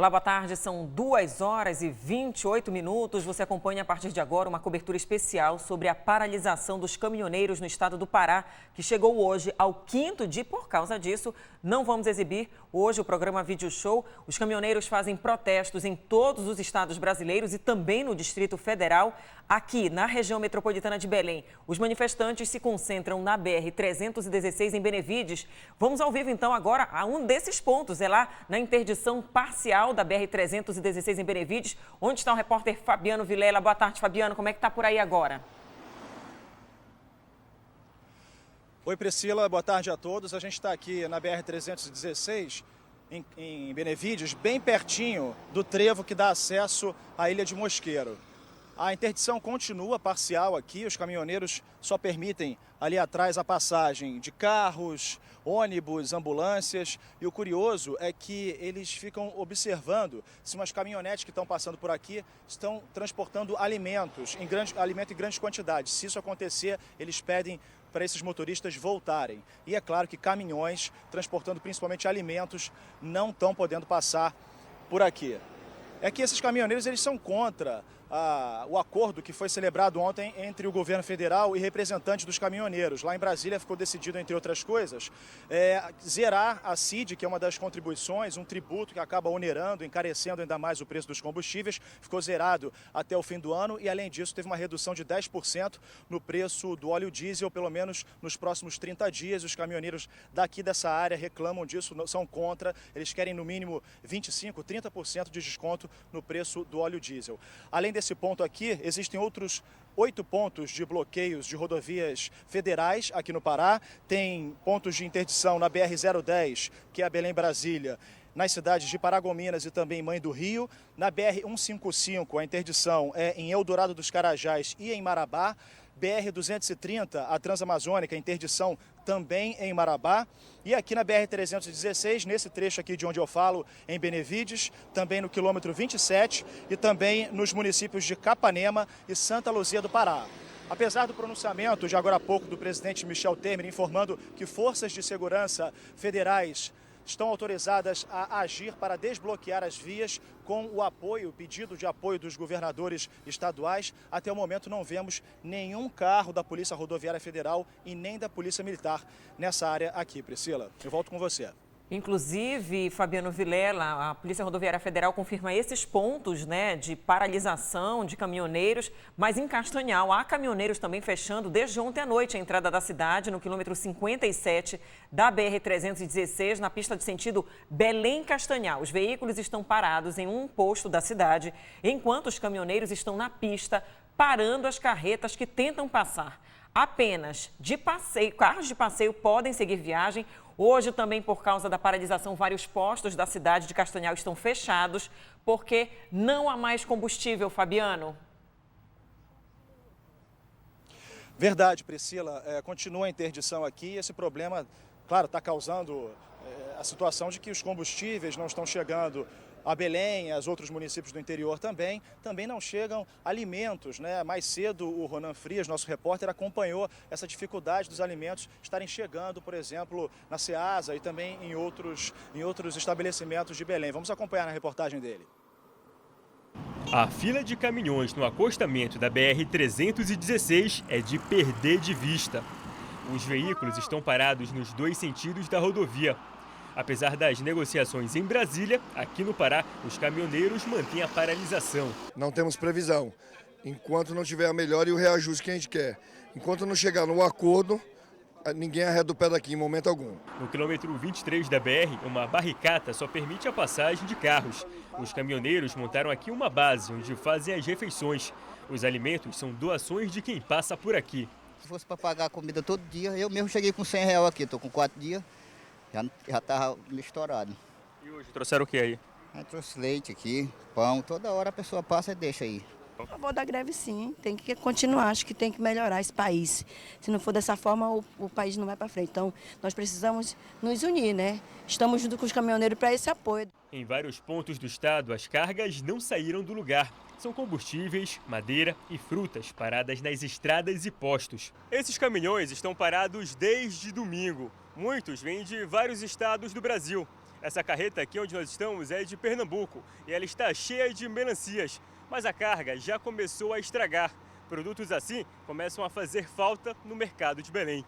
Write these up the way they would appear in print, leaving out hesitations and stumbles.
Olá, boa tarde. São 2h28. Você acompanha a partir de agora uma cobertura especial sobre a paralisação dos caminhoneiros no estado do Pará, que chegou hoje ao 5º dia. Por causa disso, não vamos exibir hoje o programa Vídeo Show. Os caminhoneiros fazem protestos em todos os estados brasileiros e também no Distrito Federal. Aqui, na região metropolitana de Belém, os manifestantes se concentram na BR-316 em Benevides. Vamos ao vivo, então, agora a um desses pontos. É lá na interdição parcial da BR-316 em Benevides, onde está o repórter Fabiano Vilela. Boa tarde, Fabiano. Como é que está por aí agora? Oi, Priscila. Boa tarde a todos. A gente está aqui na BR-316 em Benevides, bem pertinho do trevo que dá acesso à Ilha de Mosqueiro. A interdição continua parcial aqui, os caminhoneiros só permitem ali atrás a passagem de carros, ônibus, ambulâncias. E o curioso é que eles ficam observando se umas caminhonetes que estão passando por aqui estão transportando alimento em grandes quantidades. Se isso acontecer, eles pedem para esses motoristas voltarem. E é claro que caminhões transportando principalmente alimentos não estão podendo passar por aqui. É que esses caminhoneiros eles são contra o acordo que foi celebrado ontem entre o governo federal e representantes dos caminhoneiros. Lá em Brasília ficou decidido, entre outras coisas, zerar a CID, que é uma das contribuições, um tributo que acaba onerando, encarecendo ainda mais o preço dos combustíveis, ficou zerado até o fim do ano e, além disso, teve uma redução de 10% no preço do óleo diesel, pelo menos nos próximos 30 dias. Os caminhoneiros daqui dessa área reclamam disso, são contra, eles querem no mínimo 25%, 30% de desconto no preço do óleo diesel. Além desse ponto aqui, existem outros 8 pontos de bloqueios de rodovias federais aqui no Pará. Tem pontos de interdição na BR-010, que é a Belém-Brasília, nas cidades de Paragominas e também Mãe do Rio. Na BR-155, a interdição é em Eldorado dos Carajás e em Marabá. BR-230, a Transamazônica, interdição também em Marabá. E aqui na BR-316, nesse trecho aqui de onde eu falo, em Benevides, também no quilômetro 27 e também nos municípios de Capanema e Santa Luzia do Pará. Apesar do pronunciamento de agora há pouco do presidente Michel Temer informando que forças de segurança federais estão autorizadas a agir para desbloquear as vias com o pedido de apoio dos governadores estaduais. Até o momento não vemos nenhum carro da Polícia Rodoviária Federal e nem da Polícia Militar nessa área aqui. Priscila, eu volto com você. Inclusive, Fabiano Vilela, a Polícia Rodoviária Federal confirma esses pontos, de paralisação de caminhoneiros, mas em Castanhal há caminhoneiros também fechando desde ontem à noite a entrada da cidade, no quilômetro 57 da BR-316, na pista de sentido Belém-Castanhal. Os veículos estão parados em um posto da cidade, enquanto os caminhoneiros estão na pista parando as carretas que tentam passar. Apenas carros de passeio podem seguir viagem. Hoje, também por causa da paralisação, vários postos da cidade de Castanhal estão fechados porque não há mais combustível, Fabiano. Verdade, Priscila. Continua a interdição aqui. Esse problema, claro, está causando a situação de que os combustíveis não estão chegando a Belém, aos outros municípios do interior também não chegam alimentos, Mais cedo o Ronan Frias, nosso repórter, acompanhou essa dificuldade dos alimentos estarem chegando, por exemplo, na Ceasa e também em outros estabelecimentos de Belém. Vamos acompanhar na reportagem dele. A fila de caminhões no acostamento da BR-316 é de perder de vista. Os veículos estão parados nos 2 sentidos da rodovia. Apesar das negociações em Brasília, aqui no Pará, os caminhoneiros mantêm a paralisação. Não temos previsão. Enquanto não tiver a melhora e o reajuste que a gente quer. Enquanto não chegar no acordo, ninguém arreda o pé daqui em momento algum. No quilômetro 23 da BR, uma barricata só permite a passagem de carros. Os caminhoneiros montaram aqui uma base onde fazem as refeições. Os alimentos são doações de quem passa por aqui. Se fosse para pagar a comida todo dia, eu mesmo cheguei com R$100 aqui, estou com 4 dias. Já estava estourado. E hoje trouxeram o que aí? Eu trouxe leite aqui, pão, toda hora a pessoa passa e deixa aí. A favor da greve, sim, tem que continuar, acho que tem que melhorar esse país. Se não for dessa forma, o país não vai para frente. Então, nós precisamos nos unir, Estamos junto com os caminhoneiros para esse apoio. Em vários pontos do estado, as cargas não saíram do lugar. São combustíveis, madeira e frutas paradas nas estradas e postos. Esses caminhões estão parados desde domingo. Muitos vêm de vários estados do Brasil. Essa carreta aqui onde nós estamos é de Pernambuco e ela está cheia de melancias, mas a carga já começou a estragar. Produtos assim começam a fazer falta no mercado de Belém.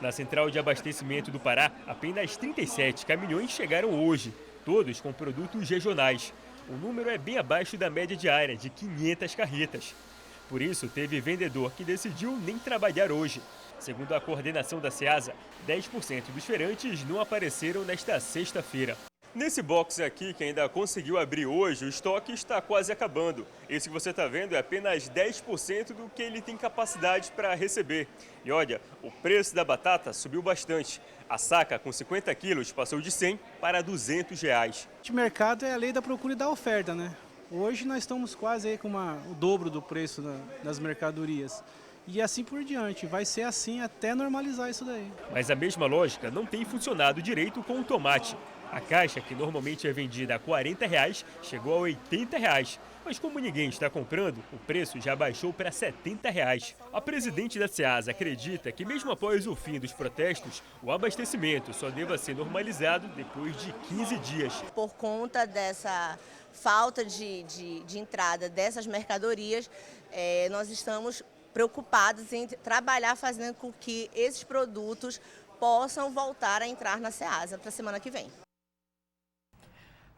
Na central de abastecimento do Pará, apenas 37 caminhões chegaram hoje, todos com produtos regionais. O número é bem abaixo da média diária, de 500 carretas. Por isso, teve vendedor que decidiu nem trabalhar hoje. Segundo a coordenação da Ceasa, 10% dos feirantes não apareceram nesta sexta-feira. Nesse box aqui, que ainda conseguiu abrir hoje, o estoque está quase acabando. Esse que você está vendo é apenas 10% do que ele tem capacidade para receber. E olha, o preço da batata subiu bastante. A saca com 50 quilos passou de 100 para 200 reais. O mercado é a lei da procura e da oferta, né? Hoje nós estamos quase aí com o dobro do preço das mercadorias. E assim por diante, vai ser assim até normalizar isso daí. Mas a mesma lógica não tem funcionado direito com o tomate. A caixa, que normalmente é vendida a R$40, chegou a R$80. Mas como ninguém está comprando, o preço já baixou para R$70. A presidente da Ceasa acredita que mesmo após o fim dos protestos, o abastecimento só deva ser normalizado depois de 15 dias. Por conta dessa falta de entrada dessas mercadorias, nós estamos preocupados em trabalhar fazendo com que esses produtos possam voltar a entrar na Ceasa para a semana que vem.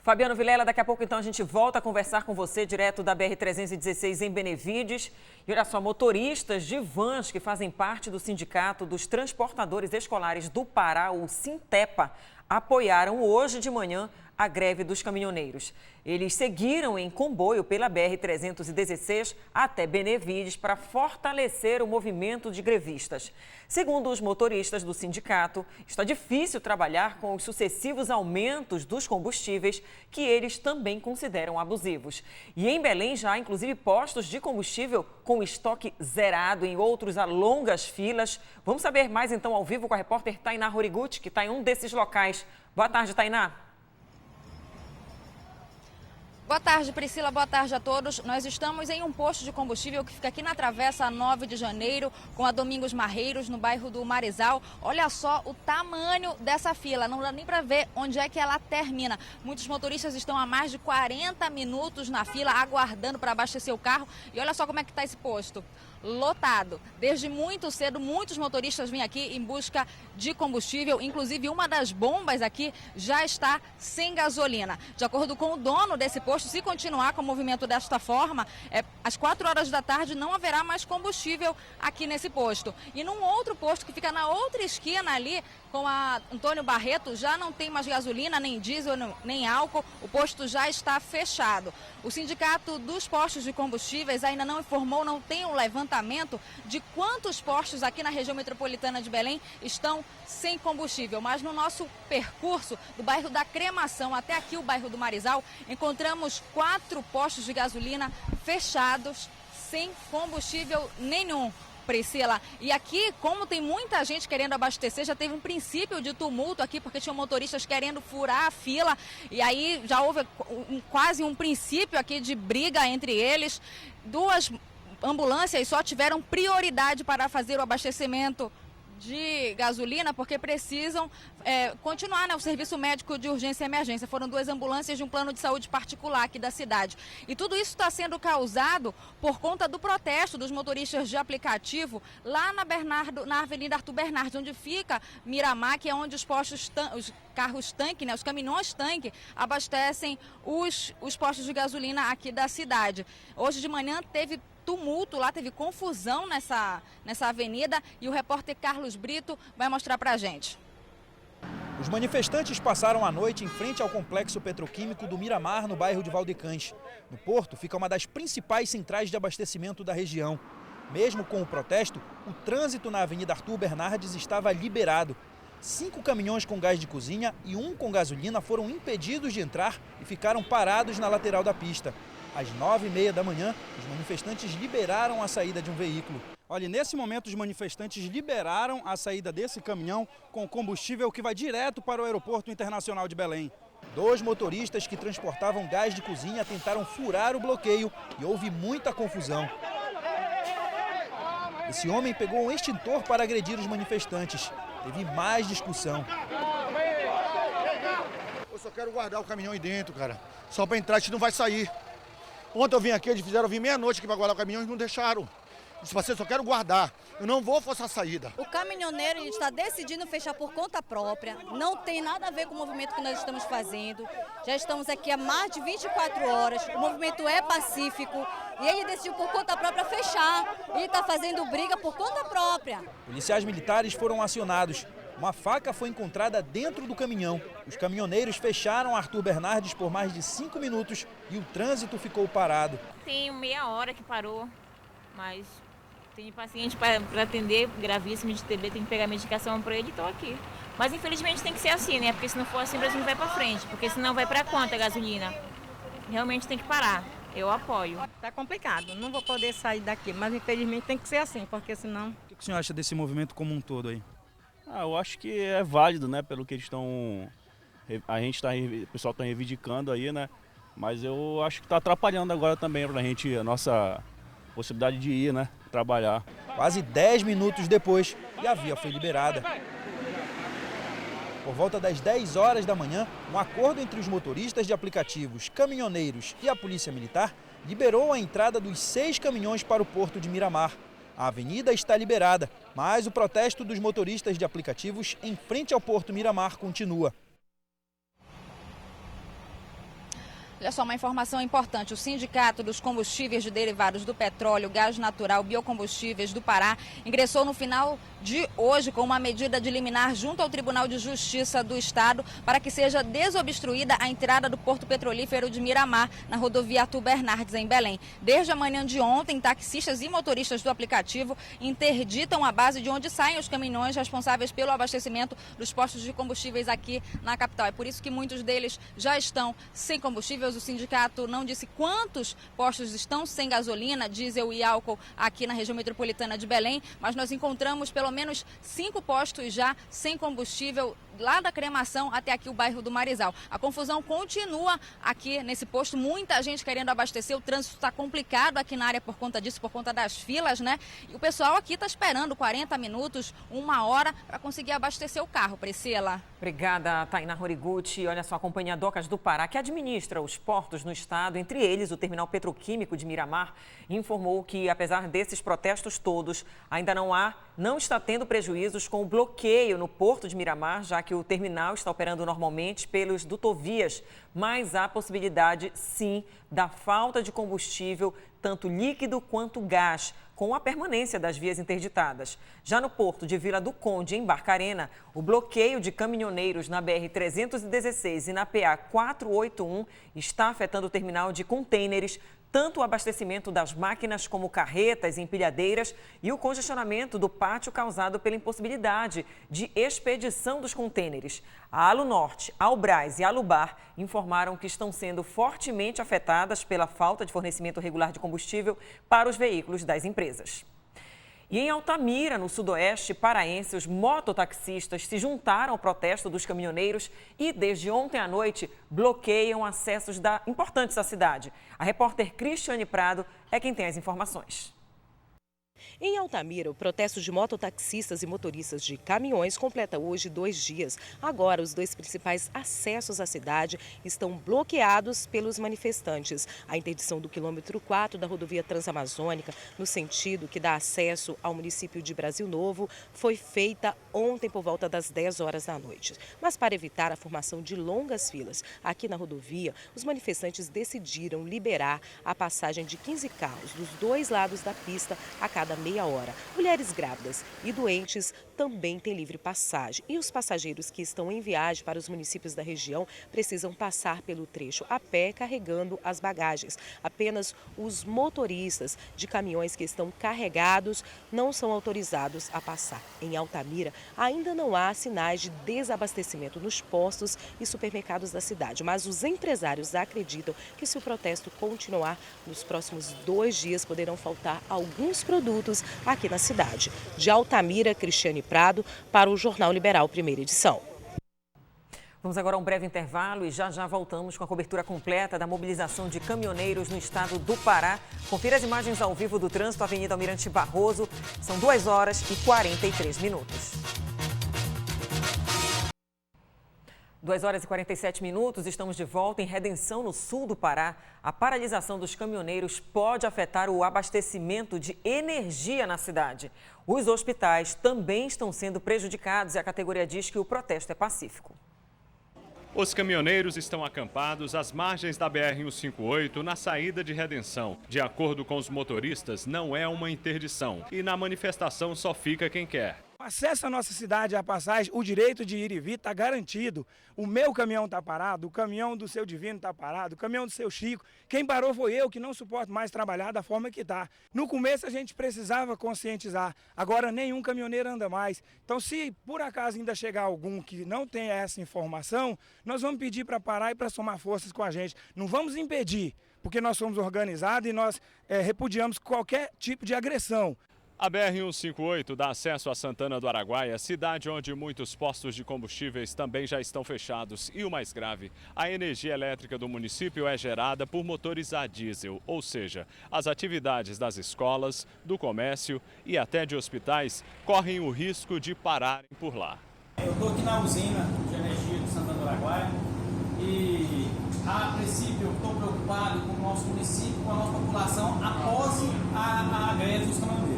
Fabiano Vilela, daqui a pouco então a gente volta a conversar com você direto da BR-316 em Benevides. E olha só, motoristas de vans que fazem parte do Sindicato dos Transportadores Escolares do Pará, o Sintepa, apoiaram hoje de manhã a greve dos caminhoneiros. Eles seguiram em comboio pela BR-316 até Benevides para fortalecer o movimento de grevistas. Segundo os motoristas do sindicato, está difícil trabalhar com os sucessivos aumentos dos combustíveis, que eles também consideram abusivos. E em Belém já há inclusive postos de combustível com estoque zerado, em outros há longas filas. Vamos saber mais então ao vivo com a repórter Tainá Horiguchi, que está em um desses locais. Boa tarde, Tainá. Boa tarde, Priscila. Boa tarde a todos. Nós estamos em um posto de combustível que fica aqui na Travessa 9 de Janeiro, com a Domingos Marreiros, no bairro do Marizal. Olha só o tamanho dessa fila, não dá nem para ver onde é que ela termina. Muitos motoristas estão há mais de 40 minutos na fila, aguardando para abastecer o carro. E olha só como é que está esse posto. Lotado. Desde muito cedo, muitos motoristas vêm aqui em busca de combustível. Inclusive, uma das bombas aqui já está sem gasolina. De acordo com o dono desse posto, se continuar com o movimento desta forma, às 4 horas da tarde não haverá mais combustível aqui nesse posto. E num outro posto que fica na outra esquina ali, com a Antônio Barreto, já não tem mais gasolina, nem diesel, nem álcool. O posto já está fechado. O Sindicato dos Postos de Combustíveis ainda não informou, não tem um levantamento de quantos postos aqui na região metropolitana de Belém estão sem combustível. Mas no nosso percurso do bairro da Cremação até aqui o bairro do Marizal, encontramos 4 postos de gasolina fechados, sem combustível nenhum. Priscila, e aqui, como tem muita gente querendo abastecer, já teve um princípio de tumulto aqui, porque tinham motoristas querendo furar a fila, e aí já houve quase um princípio aqui de briga entre eles. 2 ambulâncias só tiveram prioridade para fazer o abastecimento de gasolina, porque precisam continuar, né, o serviço médico de urgência e emergência. Foram 2 ambulâncias de um plano de saúde particular aqui da cidade. E tudo isso está sendo causado por conta do protesto dos motoristas de aplicativo lá na Avenida Arthur Bernardes, onde fica Miramar, que é onde os carros tanque, né, os caminhões tanque, abastecem os postos de gasolina aqui da cidade. Hoje de manhã teve tumulto lá, teve confusão nessa avenida, e o repórter Carlos Brito vai mostrar pra gente. Os manifestantes passaram a noite em frente ao complexo petroquímico do Miramar, no bairro de Valdecães. No porto fica uma das principais centrais de abastecimento da região. Mesmo com o protesto, o trânsito na Avenida Arthur Bernardes estava liberado. 5 caminhões com gás de cozinha e 1 com gasolina foram impedidos de entrar e ficaram parados na lateral da pista. Às 9h30 da manhã, os manifestantes liberaram a saída de um veículo. Olha, nesse momento os manifestantes liberaram a saída desse caminhão com combustível que vai direto para o Aeroporto Internacional de Belém. 2 motoristas que transportavam gás de cozinha tentaram furar o bloqueio e houve muita confusão. Esse homem pegou um extintor para agredir os manifestantes. Teve mais discussão. Eu só quero guardar o caminhão aí dentro, cara. Só para entrar, a gente não vai sair. Ontem eu vim aqui, eles fizeram vir meia-noite aqui para guardar o caminhão e não deixaram. Eu disse, eu só quero guardar. Eu não vou forçar a saída. O caminhoneiro ele está decidindo fechar por conta própria. Não tem nada a ver com o movimento que nós estamos fazendo. Já estamos aqui há mais de 24 horas. O movimento é pacífico. E ele decidiu por conta própria fechar. Ele está fazendo briga por conta própria. Policiais militares foram acionados. Uma faca foi encontrada dentro do caminhão. Os caminhoneiros fecharam Arthur Bernardes por mais de 5 minutos e o trânsito ficou parado. Tem meia hora que parou, mas tem paciente para atender, gravíssimo de TB, tem que pegar medicação para ele e estou aqui. Mas infelizmente tem que ser assim, né? Porque se não for assim o Brasil não vai para frente, porque senão vai para quanto a gasolina? Realmente tem que parar. Eu apoio. Tá complicado, não vou poder sair daqui, mas infelizmente tem que ser assim, porque senão... O que o senhor acha desse movimento como um todo aí? Eu acho que é válido, né, pelo que eles estão... o pessoal está reivindicando aí, né? Mas eu acho que está atrapalhando agora também para a nossa possibilidade de ir, né, trabalhar. Quase 10 minutos depois e a via foi liberada. Por volta das 10 horas da manhã, um acordo entre os motoristas de aplicativos, caminhoneiros e a Polícia Militar liberou a entrada dos 6 caminhões para o porto de Miramar. A avenida está liberada, mas o protesto dos motoristas de aplicativos em frente ao porto Miramar continua. Olha só, uma informação importante. O Sindicato dos Combustíveis de Derivados do Petróleo, Gás Natural, Biocombustíveis do Pará ingressou no final de hoje com uma medida de liminar junto ao Tribunal de Justiça do Estado para que seja desobstruída a entrada do Porto Petrolífero de Miramar na rodovia Arthur Bernardes, em Belém. Desde a manhã de ontem, taxistas e motoristas do aplicativo interditam a base de onde saem os caminhões responsáveis pelo abastecimento dos postos de combustíveis aqui na capital. É por isso que muitos deles já estão sem combustível. O sindicato não disse quantos postos estão sem gasolina, diesel e álcool aqui na região metropolitana de Belém, mas nós encontramos pelo menos 5 postos já sem combustível, lá da Cremação até aqui o bairro do Marizal. A confusão continua aqui nesse posto, muita gente querendo abastecer, o trânsito está complicado aqui na área por conta disso, por conta das filas, né? E o pessoal aqui está esperando 40 minutos, 1 hora para conseguir abastecer o carro. Priscila. Obrigada, Tainá Horiguchi. Olha só, a Companhia Docas do Pará, que administra os portos no estado, entre eles o Terminal Petroquímico de Miramar, informou que, apesar desses protestos todos, ainda não está tendo prejuízos com o bloqueio no Porto de Miramar, já que o terminal está operando normalmente pelos dutovias, mas há possibilidade, sim, da falta de combustível, tanto líquido quanto gás, com a permanência das vias interditadas. Já no porto de Vila do Conde, em Barcarena, o bloqueio de caminhoneiros na BR-316 e na PA 481 está afetando o terminal de contêineres, tanto o abastecimento das máquinas como carretas e empilhadeiras e o congestionamento do pátio causado pela impossibilidade de expedição dos contêineres. A Alunorte, Albrás e Alubar informaram que estão sendo fortemente afetadas pela falta de fornecimento regular de combustível para os veículos das empresas. E em Altamira, no sudoeste paraense, os mototaxistas se juntaram ao protesto dos caminhoneiros e, desde ontem à noite, bloqueiam acessos importantes à cidade. A repórter Cristiane Prado é quem tem as informações. Em Altamira, o protesto de mototaxistas e motoristas de caminhões completa hoje 2 dias. Agora, os 2 principais acessos à cidade estão bloqueados pelos manifestantes. A interdição do quilômetro 4 da rodovia Transamazônica, no sentido que dá acesso ao município de Brasil Novo, foi feita ontem por volta das 10 horas da noite. Mas para evitar a formação de longas filas aqui na rodovia, os manifestantes decidiram liberar a passagem de 15 carros dos 2 lados da pista a cada meia hora. Mulheres grávidas e doentes também têm livre passagem. E os passageiros que estão em viagem para os municípios da região precisam passar pelo trecho a pé carregando as bagagens. Apenas os motoristas de caminhões que estão carregados não são autorizados a passar. Em Altamira, ainda não há sinais de desabastecimento nos postos e supermercados da cidade, mas os empresários acreditam que, se o protesto continuar, nos próximos 2 dias poderão faltar alguns produtos aqui na cidade. De Altamira, Cristiane Prado, para o Jornal Liberal, primeira edição. Vamos agora a um breve intervalo e já voltamos com a cobertura completa da mobilização de caminhoneiros no estado do Pará. Confira as imagens ao vivo do trânsito, Avenida Almirante Barroso. São 2 horas e 43 minutos. 2h47, estamos de volta em Redenção, no sul do Pará. A paralisação dos caminhoneiros pode afetar o abastecimento de energia na cidade. Os hospitais também estão sendo prejudicados e a categoria diz que o protesto é pacífico. Os caminhoneiros estão acampados às margens da BR-158 na saída de Redenção. De acordo com os motoristas, não é uma interdição e na manifestação só fica quem quer. O acesso à nossa cidade, à passagem, o direito de ir e vir está garantido. O meu caminhão está parado, o caminhão do seu Divino está parado, o caminhão do seu Chico. Quem parou foi eu, que não suporto mais trabalhar da forma que está. No começo a gente precisava conscientizar, agora nenhum caminhoneiro anda mais. Então, se por acaso ainda chegar algum que não tenha essa informação, nós vamos pedir para parar e para somar forças com a gente. Não vamos impedir, porque nós somos organizados e nós repudiamos qualquer tipo de agressão. A BR-158 dá acesso a Santana do Araguaia, cidade onde muitos postos de combustíveis também já estão fechados. E o mais grave, a energia elétrica do município é gerada por motores a diesel, ou seja, as atividades das escolas, do comércio e até de hospitais correm o risco de pararem por lá. Eu estou aqui na usina de energia de Santana do Araguaia e, a princípio, eu estou preocupado com o nosso município, com a nossa população após a greve dos caminhoneiros.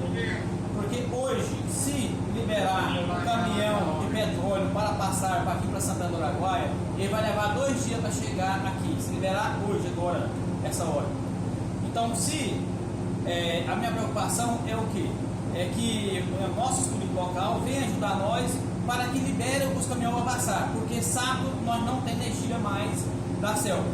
Porque hoje, se liberar um caminhão de petróleo para passar aqui para Santana do Araguaia, ele vai levar 2 dias para chegar aqui, se liberar hoje, agora, essa hora. Então, a minha preocupação é o quê? É que o nosso público local venha ajudar nós para que libere os caminhões a passar, porque sábado nós não temos energia mais da selva.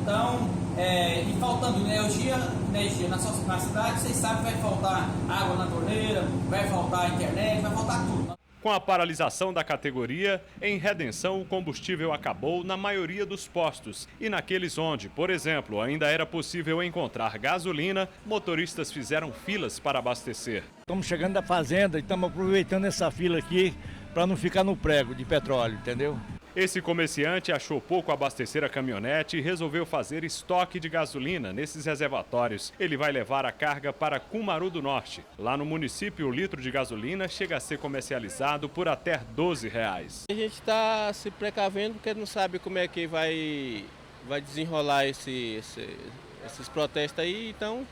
Então, e faltando energia na cidade, vocês sabem que vai faltar água na torneira, vai faltar internet, vai faltar tudo. Com a paralisação da categoria, em Redenção o combustível acabou na maioria dos postos. E naqueles onde, por exemplo, ainda era possível encontrar gasolina, motoristas fizeram filas para abastecer. Estamos chegando da fazenda e estamos aproveitando essa fila aqui para não ficar no prego de petróleo, entendeu? Esse comerciante achou pouco abastecer a caminhonete e resolveu fazer estoque de gasolina nesses reservatórios. Ele vai levar a carga para Cumaru do Norte. Lá no município, o litro de gasolina chega a ser comercializado por até R$12. A gente está se precavendo porque não sabe como é que vai desenrolar esses protestos aí, então,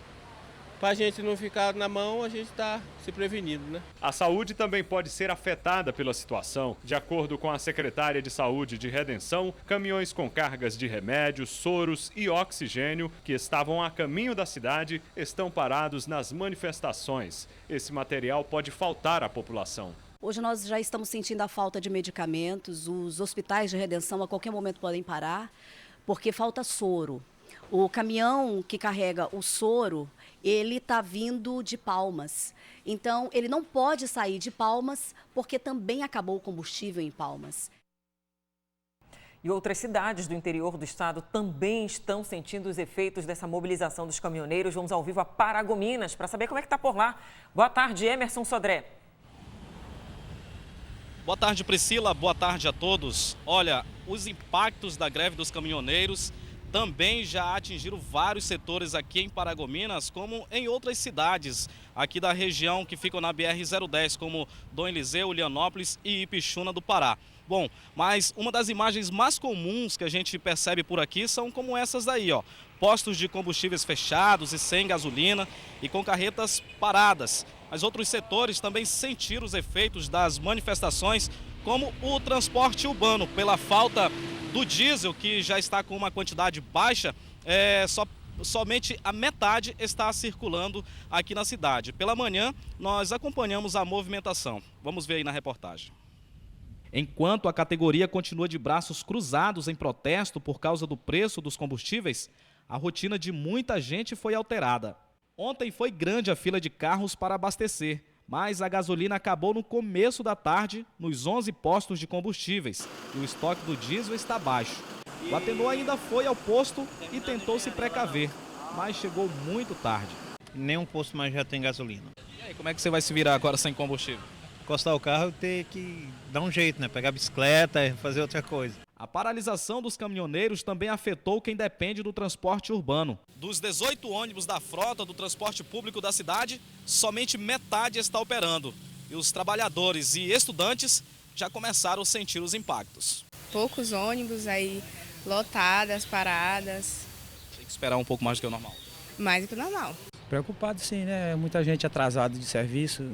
para a gente não ficar na mão, a gente está se prevenindo, né? A saúde também pode ser afetada pela situação. De acordo com a secretária de Saúde de Redenção, caminhões com cargas de remédios, soros e oxigênio que estavam a caminho da cidade estão parados nas manifestações. Esse material pode faltar à população. Hoje nós já estamos sentindo a falta de medicamentos, os hospitais de Redenção a qualquer momento podem parar, porque falta soro. O caminhão que carrega o soro, ele está vindo de Palmas. Então, ele não pode sair de Palmas, porque também acabou o combustível em Palmas. E outras cidades do interior do estado também estão sentindo os efeitos dessa mobilização dos caminhoneiros. Vamos ao vivo a Paragominas para saber como é que está por lá. Boa tarde, Emerson Sodré. Boa tarde, Priscila. Boa tarde a todos. Olha, os impactos da greve dos caminhoneiros também já atingiram vários setores aqui em Paragominas, como em outras cidades aqui da região que ficam na BR-010, como Dom Eliseu, Lianópolis e Ipixuna do Pará. Bom, mas uma das imagens mais comuns que a gente percebe por aqui são como essas daí, ó. Postos de combustíveis fechados e sem gasolina e com carretas paradas. Mas outros setores também sentiram os efeitos das manifestações, como o transporte urbano, pela falta do diesel, que já está com uma quantidade baixa, somente a metade está circulando aqui na cidade. Pela manhã, nós acompanhamos a movimentação. Vamos ver aí na reportagem. Enquanto a categoria continua de braços cruzados em protesto por causa do preço dos combustíveis, a rotina de muita gente foi alterada. Ontem foi grande a fila de carros para abastecer, mas a gasolina acabou no começo da tarde nos 11 postos de combustíveis e o estoque do diesel está baixo. O Atenor ainda foi ao posto e tentou se precaver, mas chegou muito tarde. Nenhum posto mais já tem gasolina. E aí, como é que você vai se virar agora sem combustível? Encostar o carro e ter que dar um jeito, né? Pegar a bicicleta, fazer outra coisa. A paralisação dos caminhoneiros também afetou quem depende do transporte urbano. Dos 18 ônibus da frota do transporte público da cidade, somente metade está operando. E os trabalhadores e estudantes já começaram a sentir os impactos. poucos ônibus, aí lotadas, paradas. Tem que esperar um pouco mais do que o normal. Mais do que o normal. Preocupado sim, né? Muita gente atrasada de serviço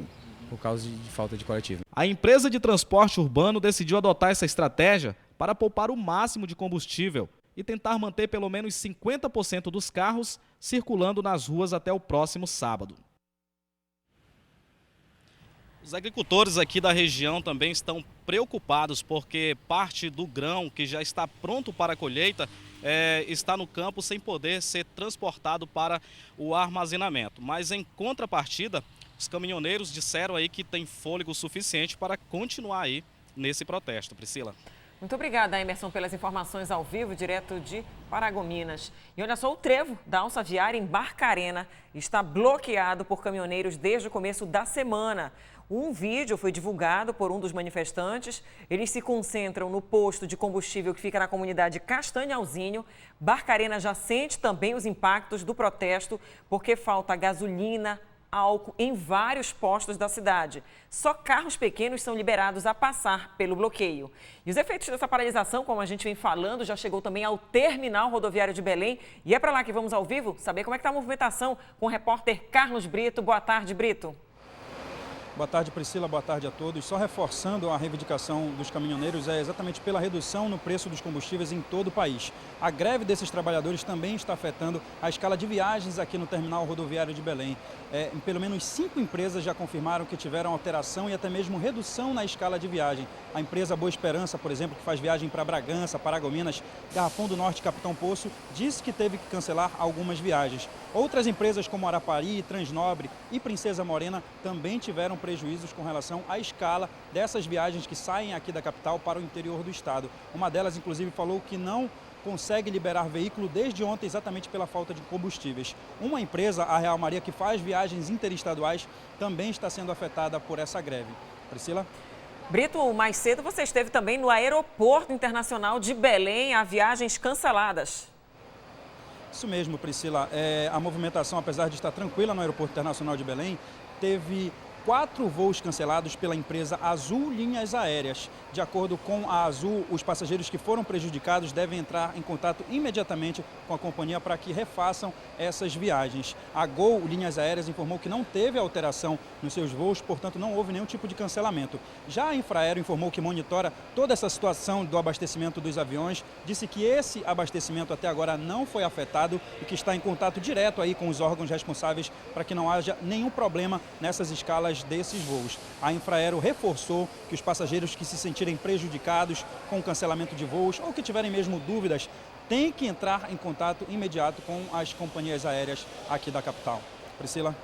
por causa de falta de coletivo. A empresa de transporte urbano decidiu adotar essa estratégia para poupar o máximo de combustível e tentar manter pelo menos 50% dos carros circulando nas ruas até o próximo sábado. Os agricultores aqui da região também estão preocupados porque parte do grão que já está pronto para a colheita está no campo sem poder ser transportado para o armazenamento. Mas em contrapartida, os caminhoneiros disseram aí que tem fôlego suficiente para continuar aí nesse protesto. Priscila. Muito obrigada, Emerson, pelas informações ao vivo, direto de Paragominas. E olha só, o trevo da alça viária em Barcarena está bloqueado por caminhoneiros desde o começo da semana. Um vídeo foi divulgado por um dos manifestantes. Eles se concentram no posto de combustível que fica na comunidade Castanhalzinho. Barcarena já sente também os impactos do protesto, porque falta gasolina, álcool em vários postos da cidade. Só carros pequenos são liberados a passar pelo bloqueio. E os efeitos dessa paralisação, como a gente vem falando, já chegou também ao terminal rodoviário de Belém. E é para lá que vamos ao vivo saber como é que está a movimentação com o repórter Carlos Brito. Boa tarde, Brito. Boa tarde, Priscila. Boa tarde a todos. Só reforçando a reivindicação dos caminhoneiros é exatamente pela redução no preço dos combustíveis em todo o país. A greve desses trabalhadores também está afetando a escala de viagens aqui no terminal rodoviário de Belém. Pelo menos 5 empresas já confirmaram que tiveram alteração e até mesmo redução na escala de viagem. A empresa Boa Esperança, por exemplo, que faz viagem para Bragança, Paragominas, Garrafão do Norte e Capitão Poço, disse que teve que cancelar algumas viagens. Outras empresas como Arapari, Transnobre e Princesa Morena também tiveram prejuízos com relação à escala dessas viagens que saem aqui da capital para o interior do estado. Uma delas, inclusive, falou que não consegue liberar veículo desde ontem exatamente pela falta de combustíveis. Uma empresa, a Real Maria, que faz viagens interestaduais, também está sendo afetada por essa greve. Priscila? Brito, mais cedo você esteve também no Aeroporto Internacional de Belém, há viagens canceladas. Isso mesmo, Priscila. A movimentação, apesar de estar tranquila no Aeroporto Internacional de Belém, teve 4 voos cancelados pela empresa Azul Linhas Aéreas. De acordo com a Azul, os passageiros que foram prejudicados devem entrar em contato imediatamente com a companhia para que refaçam essas viagens. A Gol Linhas Aéreas informou que não teve alteração nos seus voos, portanto não houve nenhum tipo de cancelamento. Já a Infraero informou que monitora toda essa situação do abastecimento dos aviões, disse que esse abastecimento até agora não foi afetado e que está em contato direto aí com os órgãos responsáveis para que não haja nenhum problema nessas escalas desses voos. A Infraero reforçou que os passageiros que se sentirem prejudicados com o cancelamento de voos ou que tiverem mesmo dúvidas, têm que entrar em contato imediato com as companhias aéreas aqui da capital. Priscila?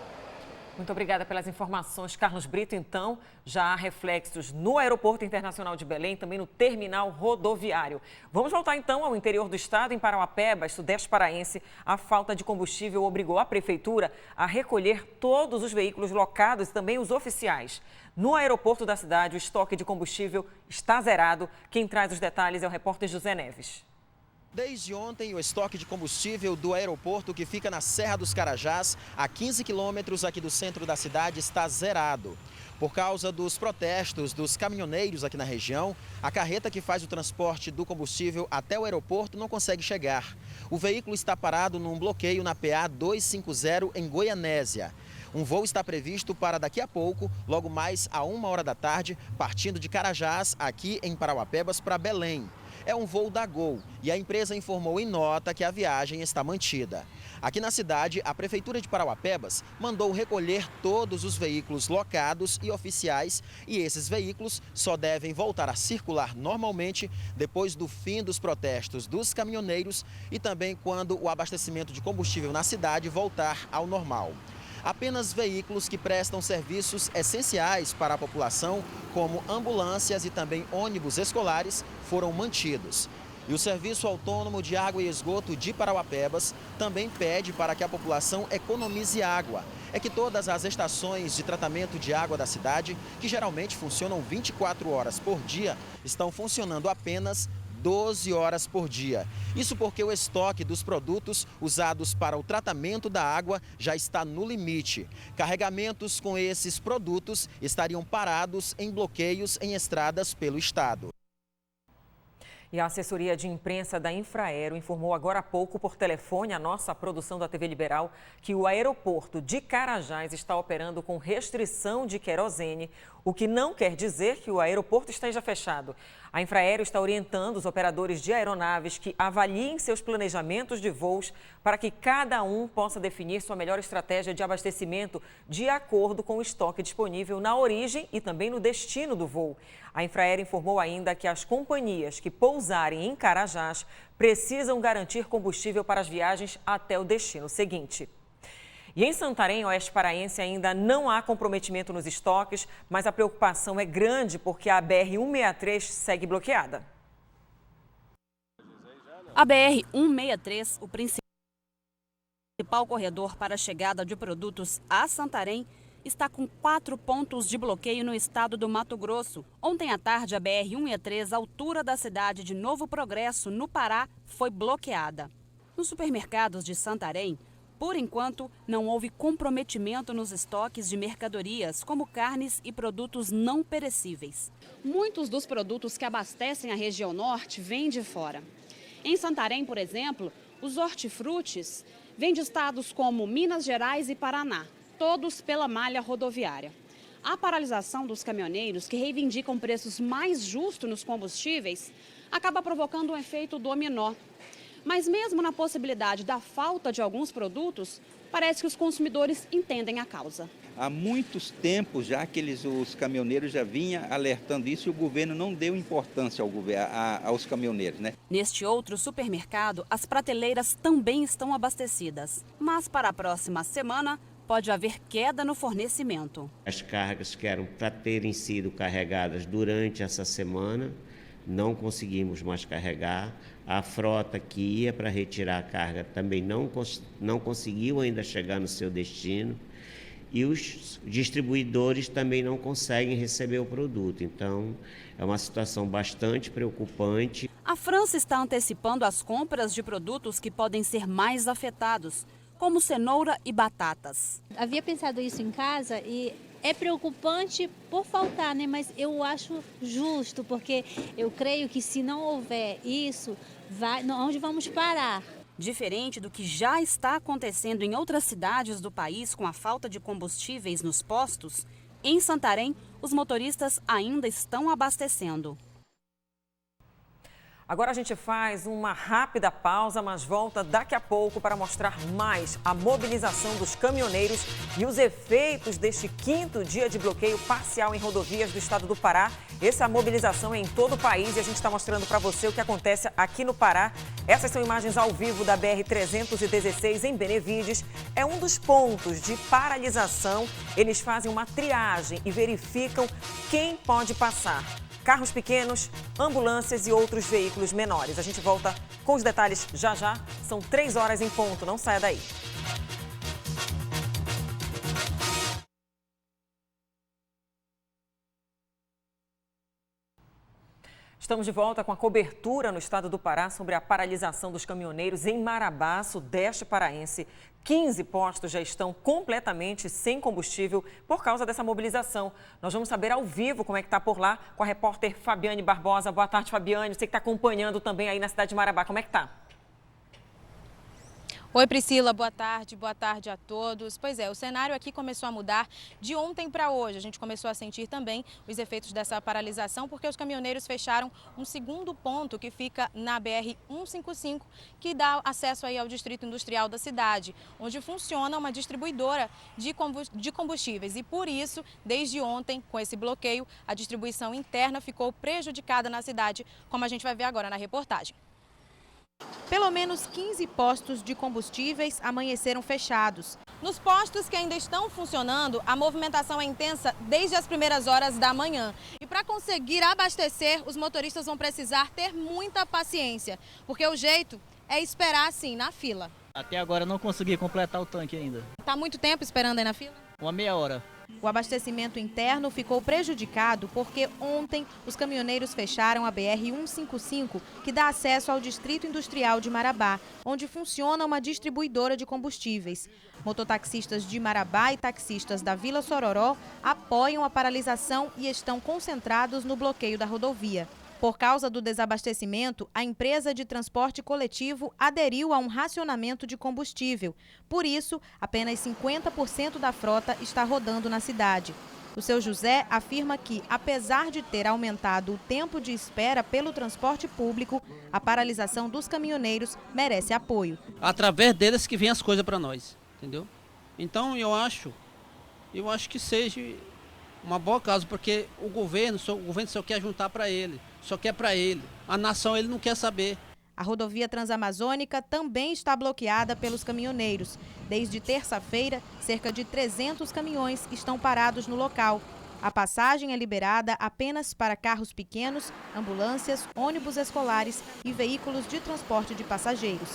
Muito obrigada pelas informações, Carlos Brito. Então, já há reflexos no Aeroporto Internacional de Belém, também no terminal rodoviário. Vamos voltar então ao interior do estado, em Parauapebas, sudeste paraense. A falta de combustível obrigou a prefeitura a recolher todos os veículos locados e também os oficiais. No aeroporto da cidade, o estoque de combustível está zerado. Quem traz os detalhes é o repórter José Neves. Desde ontem, o estoque de combustível do aeroporto, que fica na Serra dos Carajás, a 15 quilômetros aqui do centro da cidade, está zerado. Por causa dos protestos dos caminhoneiros aqui na região, a carreta que faz o transporte do combustível até o aeroporto não consegue chegar. O veículo está parado num bloqueio na PA 250 em Goianésia. Um voo está previsto para daqui a pouco, logo mais a 1h da tarde, partindo de Carajás, aqui em Parauapebas, para Belém. É um voo da Gol e a empresa informou em nota que a viagem está mantida. Aqui na cidade, a Prefeitura de Parauapebas mandou recolher todos os veículos locados e oficiais e esses veículos só devem voltar a circular normalmente depois do fim dos protestos dos caminhoneiros e também quando o abastecimento de combustível na cidade voltar ao normal. Apenas veículos que prestam serviços essenciais para a população, como ambulâncias e também ônibus escolares, foram mantidos. E o Serviço Autônomo de Água e Esgoto de Parauapebas também pede para que a população economize água. É que todas as estações de tratamento de água da cidade, que geralmente funcionam 24 horas por dia, estão funcionando apenas 12 horas por dia. Isso porque o estoque dos produtos usados para o tratamento da água já está no limite. Carregamentos com esses produtos estariam parados em bloqueios em estradas pelo estado. E a assessoria de imprensa da Infraero informou agora há pouco por telefone à nossa produção da TV Liberal que o aeroporto de Carajás está operando com restrição de querosene, o que não quer dizer que o aeroporto esteja fechado. A Infraero está orientando os operadores de aeronaves que avaliem seus planejamentos de voos para que cada um possa definir sua melhor estratégia de abastecimento de acordo com o estoque disponível na origem e também no destino do voo. A Infraero informou ainda que as companhias que pousarem em Carajás precisam garantir combustível para as viagens até o destino seguinte. E em Santarém, oeste paraense, ainda não há comprometimento nos estoques, mas a preocupação é grande porque a BR-163 segue bloqueada. A BR-163, o principal corredor para a chegada de produtos a Santarém, está com 4 pontos de bloqueio no estado do Mato Grosso. Ontem à tarde, a BR-163, à altura da cidade de Novo Progresso, no Pará, foi bloqueada. Nos supermercados de Santarém, por enquanto, não houve comprometimento nos estoques de mercadorias, como carnes e produtos não perecíveis. Muitos dos produtos que abastecem a região norte vêm de fora. Em Santarém, por exemplo, os hortifrutis vêm de estados como Minas Gerais e Paraná, todos pela malha rodoviária. A paralisação dos caminhoneiros, que reivindicam preços mais justos nos combustíveis, acaba provocando um efeito dominó. Mas mesmo na possibilidade da falta de alguns produtos, parece que os consumidores entendem a causa. Há muitos tempos já que os caminhoneiros já vinham alertando isso e o governo não deu importância aos caminhoneiros, né? Neste outro supermercado, as prateleiras também estão abastecidas. Mas para a próxima semana, pode haver queda no fornecimento. As cargas que eram para terem sido carregadas durante essa semana, não conseguimos mais carregar. A frota que ia para retirar a carga também não conseguiu ainda chegar no seu destino. E os distribuidores também não conseguem receber o produto. Então, é uma situação bastante preocupante. A França está antecipando as compras de produtos que podem ser mais afetados, como cenoura e batatas. Havia pensado isso em casa e é preocupante por faltar, né? Mas eu acho justo, porque eu creio que se não houver isso, onde vamos parar? Diferente do que já está acontecendo em outras cidades do país com a falta de combustíveis nos postos, em Santarém, os motoristas ainda estão abastecendo. Agora a gente faz uma rápida pausa, mas volta daqui a pouco para mostrar mais a mobilização dos caminhoneiros e os efeitos deste 5º dia de bloqueio parcial em rodovias do estado do Pará. Essa mobilização é em todo o país e a gente está mostrando para você o que acontece aqui no Pará. Essas são imagens ao vivo da BR-316 em Benevides. É um dos pontos de paralisação. Eles fazem uma triagem e verificam quem pode passar. Carros pequenos, ambulâncias e outros veículos menores. A gente volta com os detalhes já já. São 3 horas em ponto, não saia daí. Estamos de volta com a cobertura no estado do Pará sobre a paralisação dos caminhoneiros em Marabá, sudeste paraense. 15 postos já estão completamente sem combustível por causa dessa mobilização. Nós vamos saber ao vivo como é que está por lá com a repórter Fabiane Barbosa. Boa tarde, Fabiane. Você que está acompanhando também aí na cidade de Marabá. Como é que está? Oi, Priscila, boa tarde a todos. Pois é, o cenário aqui começou a mudar de ontem para hoje. A gente começou a sentir também os efeitos dessa paralisação, porque os caminhoneiros fecharam um segundo ponto que fica na BR-155, que dá acesso aí ao distrito industrial da cidade, onde funciona uma distribuidora de combustíveis. E por isso, desde ontem, com esse bloqueio, a distribuição interna ficou prejudicada na cidade, como a gente vai ver agora na reportagem. Pelo menos 15 postos de combustíveis amanheceram fechados. Nos postos que ainda estão funcionando, a movimentação é intensa desde as primeiras horas da manhã. E para conseguir abastecer, os motoristas vão precisar ter muita paciência, porque o jeito é esperar assim, na fila. Até agora não consegui completar o tanque ainda. Está muito tempo esperando aí na fila? Uma meia hora. O abastecimento interno ficou prejudicado porque ontem os caminhoneiros fecharam a BR-155, que dá acesso ao Distrito Industrial de Marabá, onde funciona uma distribuidora de combustíveis. Mototaxistas de Marabá e taxistas da Vila Sororó apoiam a paralisação e estão concentrados no bloqueio da rodovia. Por causa do desabastecimento, a empresa de transporte coletivo aderiu a um racionamento de combustível. Por isso, apenas 50% da frota está rodando na cidade. O seu José afirma que, apesar de ter aumentado o tempo de espera pelo transporte público, a paralisação dos caminhoneiros merece apoio. Através deles que vem as coisas para nós, entendeu? Então eu acho que seja uma boa causa, porque o governo só quer juntar para ele, só quer para ele. A nação ele não quer saber. A rodovia transamazônica também está bloqueada pelos caminhoneiros. Desde terça-feira, cerca de 300 caminhões estão parados no local. A passagem é liberada apenas para carros pequenos, ambulâncias, ônibus escolares e veículos de transporte de passageiros.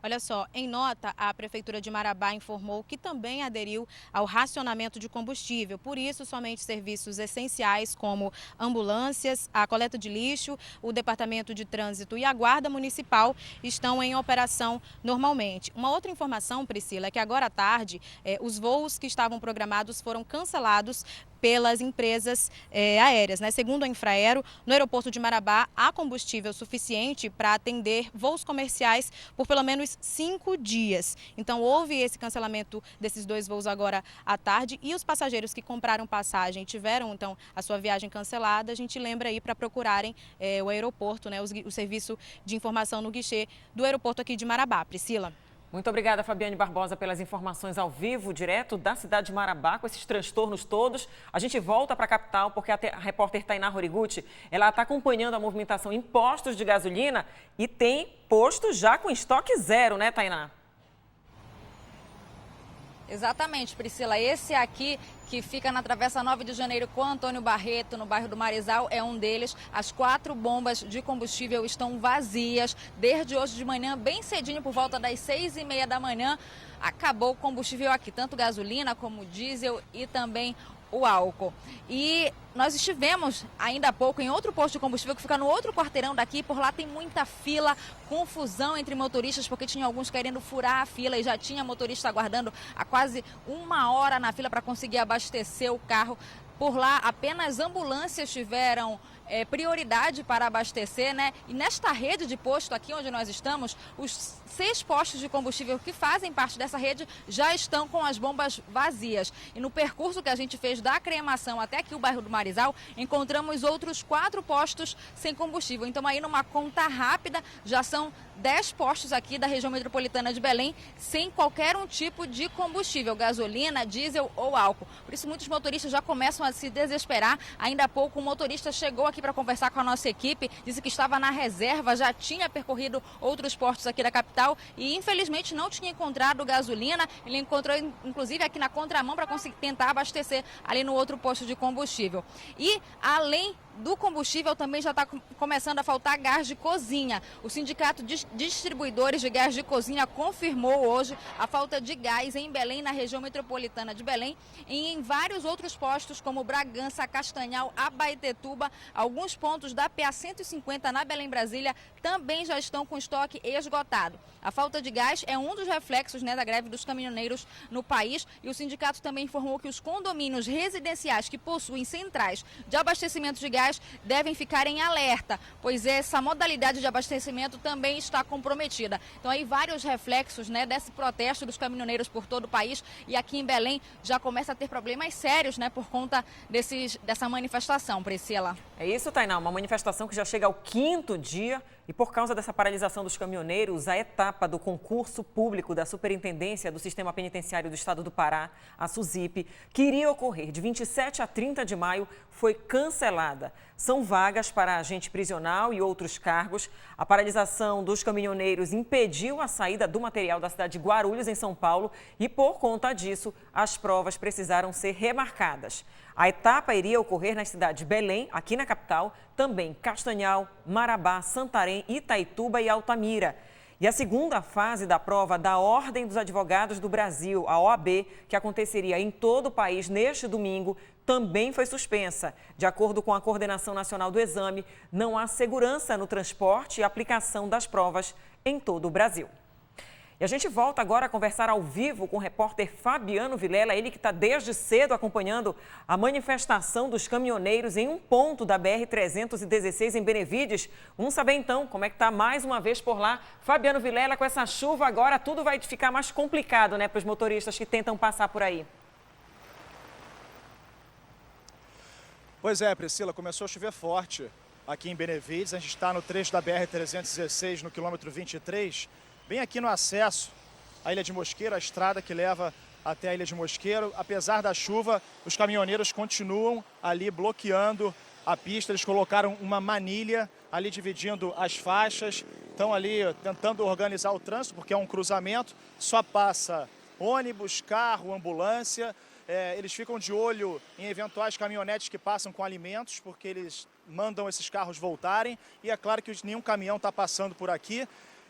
Olha só, em nota, a Prefeitura de Marabá informou que também aderiu ao racionamento de combustível. Por isso, somente serviços essenciais como ambulâncias, a coleta de lixo, o Departamento de Trânsito e a Guarda Municipal estão em operação normalmente. Uma outra informação, Priscila, é que agora à tarde os voos que estavam programados foram cancelados pelas empresas aéreas, né? Segundo a Infraero, no aeroporto de Marabá há combustível suficiente para atender voos comerciais por pelo menos 5 dias. Então houve esse cancelamento desses 2 voos agora à tarde e os passageiros que compraram passagem tiveram então a sua viagem cancelada. A gente lembra aí para procurarem o aeroporto, né? O serviço de informação no guichê do aeroporto aqui de Marabá. Priscila. Muito obrigada, Fabiane Barbosa, pelas informações ao vivo, direto da cidade de Marabá, com esses transtornos todos. A gente volta para a capital, porque a repórter Tainá Horiguchi, ela está acompanhando a movimentação em postos de gasolina e tem posto já com estoque zero, né, Tainá? Exatamente, Priscila. Esse aqui, que fica na Travessa 9 de Janeiro com Antônio Barreto, no bairro do Marizal, é um deles. As 4 bombas de combustível estão vazias. Desde hoje de manhã, bem cedinho, por volta das 6h30 da manhã, acabou o combustível aqui, tanto gasolina como diesel e também o álcool. E nós estivemos ainda há pouco em outro posto de combustível que fica no outro quarteirão daqui. Por lá tem muita fila, confusão entre motoristas, porque tinha alguns querendo furar a fila e já tinha motorista aguardando há quase 1 hora na fila para conseguir abastecer o carro. Por lá, apenas ambulâncias tiveram prioridade para abastecer, né? E nesta rede de posto aqui onde nós estamos, os 6 postos de combustível que fazem parte dessa rede já estão com as bombas vazias. E no percurso que a gente fez da Cremação até aqui o bairro do Marizal, encontramos outros 4 postos sem combustível. Então aí numa conta rápida, já são 10 postos aqui da região metropolitana de Belém sem qualquer um tipo de combustível, gasolina, diesel ou álcool. Por isso muitos motoristas já começam a se desesperar. Ainda há pouco um motorista chegou aqui para conversar com a nossa equipe, disse que estava na reserva, já tinha percorrido outros postos aqui da capital e infelizmente não tinha encontrado gasolina. Ele encontrou inclusive aqui na contramão para conseguir tentar abastecer ali no outro posto de combustível. E além do combustível também já está começando a faltar gás de cozinha. O Sindicato de Distribuidores de Gás de Cozinha confirmou hoje a falta de gás em Belém, na região metropolitana de Belém, e em vários outros postos como Bragança, Castanhal, Abaetetuba. Alguns pontos da PA 150 na Belém Brasília também já estão com estoque esgotado. A falta de gás é um dos reflexos, né, da greve dos caminhoneiros no país, e o sindicato também informou que os condomínios residenciais que possuem centrais de abastecimento de gás devem ficar em alerta, pois essa modalidade de abastecimento também está comprometida. Então aí vários reflexos, né, desse protesto dos caminhoneiros por todo o país, e aqui em Belém já começa a ter problemas sérios, né, por conta dessa manifestação, Priscila. É isso, Tainá, uma manifestação que já chega ao 5º dia. E por causa dessa paralisação dos caminhoneiros, a etapa do concurso público da Superintendência do Sistema Penitenciário do Estado do Pará, a SUSIP, que iria ocorrer de 27 a 30 de maio, foi cancelada. São vagas para agente prisional e outros cargos. A paralisação dos caminhoneiros impediu a saída do material da cidade de Guarulhos, em São Paulo, e por conta disso, as provas precisaram ser remarcadas. A etapa iria ocorrer nas cidades de Belém, aqui na capital, também Castanhal, Marabá, Santarém, Itaituba e Altamira. E a segunda fase da prova da Ordem dos Advogados do Brasil, a OAB, que aconteceria em todo o país neste domingo, também foi suspensa. De acordo com a Coordenação Nacional do Exame, não há segurança no transporte e aplicação das provas em todo o Brasil. E a gente volta agora a conversar ao vivo com o repórter Fabiano Vilela, ele que está desde cedo acompanhando a manifestação dos caminhoneiros em um ponto da BR-316 em Benevides. Vamos saber então como é que está mais uma vez por lá. Fabiano Vilela, com essa chuva agora tudo vai ficar mais complicado, né, para os motoristas que tentam passar por aí. Pois é, Priscila, começou a chover forte aqui em Benevides. A gente está no trecho da BR-316, no quilômetro 23, bem aqui no acesso à Ilha de Mosqueiro, a estrada que leva até a Ilha de Mosqueiro. Apesar da chuva, os caminhoneiros continuam ali bloqueando a pista. Eles colocaram uma manilha ali dividindo as faixas. Estão ali tentando organizar o trânsito, porque é um cruzamento. Só passa ônibus, carro, ambulância. Eles ficam de olho em eventuais caminhonetes que passam com alimentos, porque eles mandam esses carros voltarem. E é claro que nenhum caminhão está passando por aqui.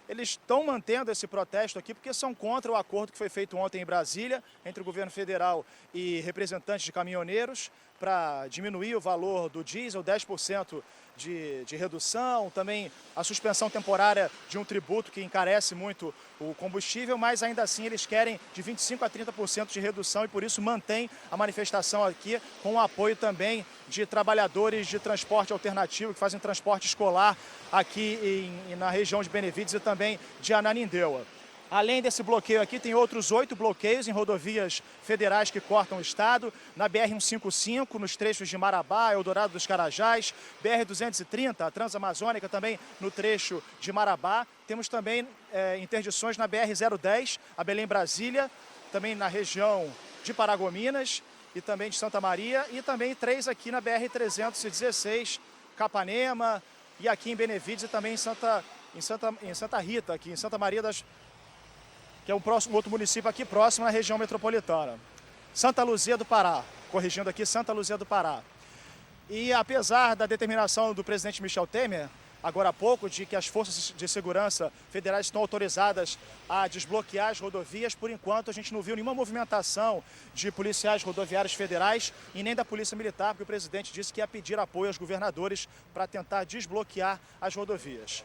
Eles estão mantendo esse protesto aqui porque são contra o acordo que foi feito ontem em Brasília entre o governo federal e representantes de caminhoneiros para diminuir o valor do diesel, 10% de redução, também a suspensão temporária de um tributo que encarece muito o combustível, mas ainda assim eles querem de 25% a 30% de redução e por isso mantém a manifestação aqui com o apoio também de trabalhadores de transporte alternativo que fazem transporte escolar aqui na região de Benevides e também de Ananindeua. Além desse bloqueio aqui, tem outros 8 bloqueios em rodovias federais que cortam o estado. Na BR-155, nos trechos de Marabá, Eldorado dos Carajás. BR-230, a Transamazônica, também no trecho de Marabá. Temos também interdições na BR-010, a Belém-Brasília, também na região de Paragominas e também de Santa Maria. E também 3 aqui na BR-316, Capanema e aqui em Benevides e também em Santa Rita, aqui em Santa Maria que é um outro município aqui próximo na região metropolitana. Santa Luzia do Pará, corrigindo aqui, Santa Luzia do Pará. E apesar da determinação do presidente Michel Temer, agora há pouco, de que as forças de segurança federais estão autorizadas a desbloquear as rodovias, por enquanto a gente não viu nenhuma movimentação de policiais rodoviários federais e nem da Polícia Militar, porque o presidente disse que ia pedir apoio aos governadores para tentar desbloquear as rodovias.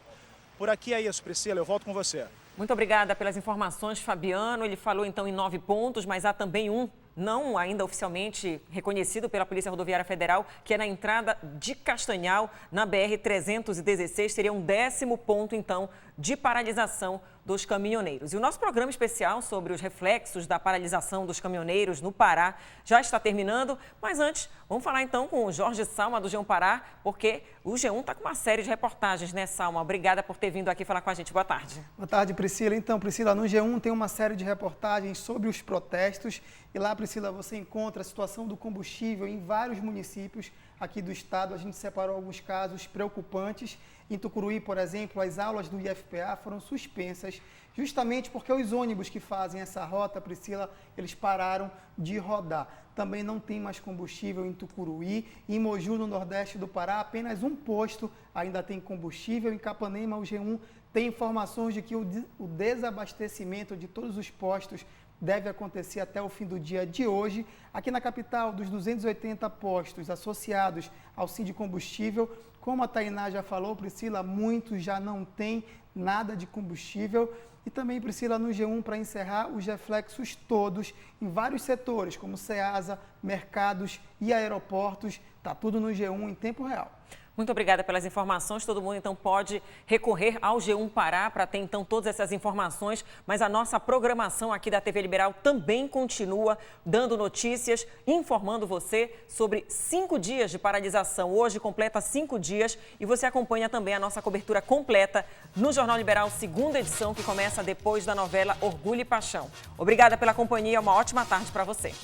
Por aqui é isso, Priscila, eu volto com você. Muito obrigada pelas informações, Fabiano. Ele falou então em 9 pontos, mas há também um não ainda oficialmente reconhecido pela Polícia Rodoviária Federal, que é na entrada de Castanhal, na BR-316. Seria um 10º ponto, então, de paralisação dos caminhoneiros. E o nosso programa especial sobre os reflexos da paralisação dos caminhoneiros no Pará já está terminando. Mas antes, vamos falar então com o Jorge Salma do G1 Pará, porque o G1 está com uma série de reportagens, né, Salma? Obrigada por ter vindo aqui falar com a gente. Boa tarde. Boa tarde, Priscila. Então, Priscila, no G1 tem uma série de reportagens sobre os protestos. E lá, Priscila, você encontra a situação do combustível em vários municípios aqui do estado. A gente separou alguns casos preocupantes. Em Tucuruí, por exemplo, as aulas do IFPA foram suspensas justamente porque os ônibus que fazem essa rota, Priscila, eles pararam de rodar. Também não tem mais combustível em Tucuruí. Em Moju, no nordeste do Pará, apenas um posto ainda tem combustível. Em Capanema, o G1 tem informações de que o desabastecimento de todos os postos deve acontecer até o fim do dia de hoje. Aqui na capital, dos 280 postos associados ao Sindicombustível, como a Tainá já falou, Priscila, muitos já não têm nada de combustível. E também, Priscila, no G1, para encerrar, os reflexos todos em vários setores, como Ceasa, mercados e aeroportos. Está tudo no G1 em tempo real. Muito obrigada pelas informações. Todo mundo, então, pode recorrer ao G1 Pará para ter, então, todas essas informações. Mas a nossa programação aqui da TV Liberal também continua dando notícias, informando você sobre 5 dias de paralisação. Hoje completa 5 dias e você acompanha também a nossa cobertura completa no Jornal Liberal, 2ª edição, que começa depois da novela Orgulho e Paixão. Obrigada pela companhia. Uma ótima tarde para você.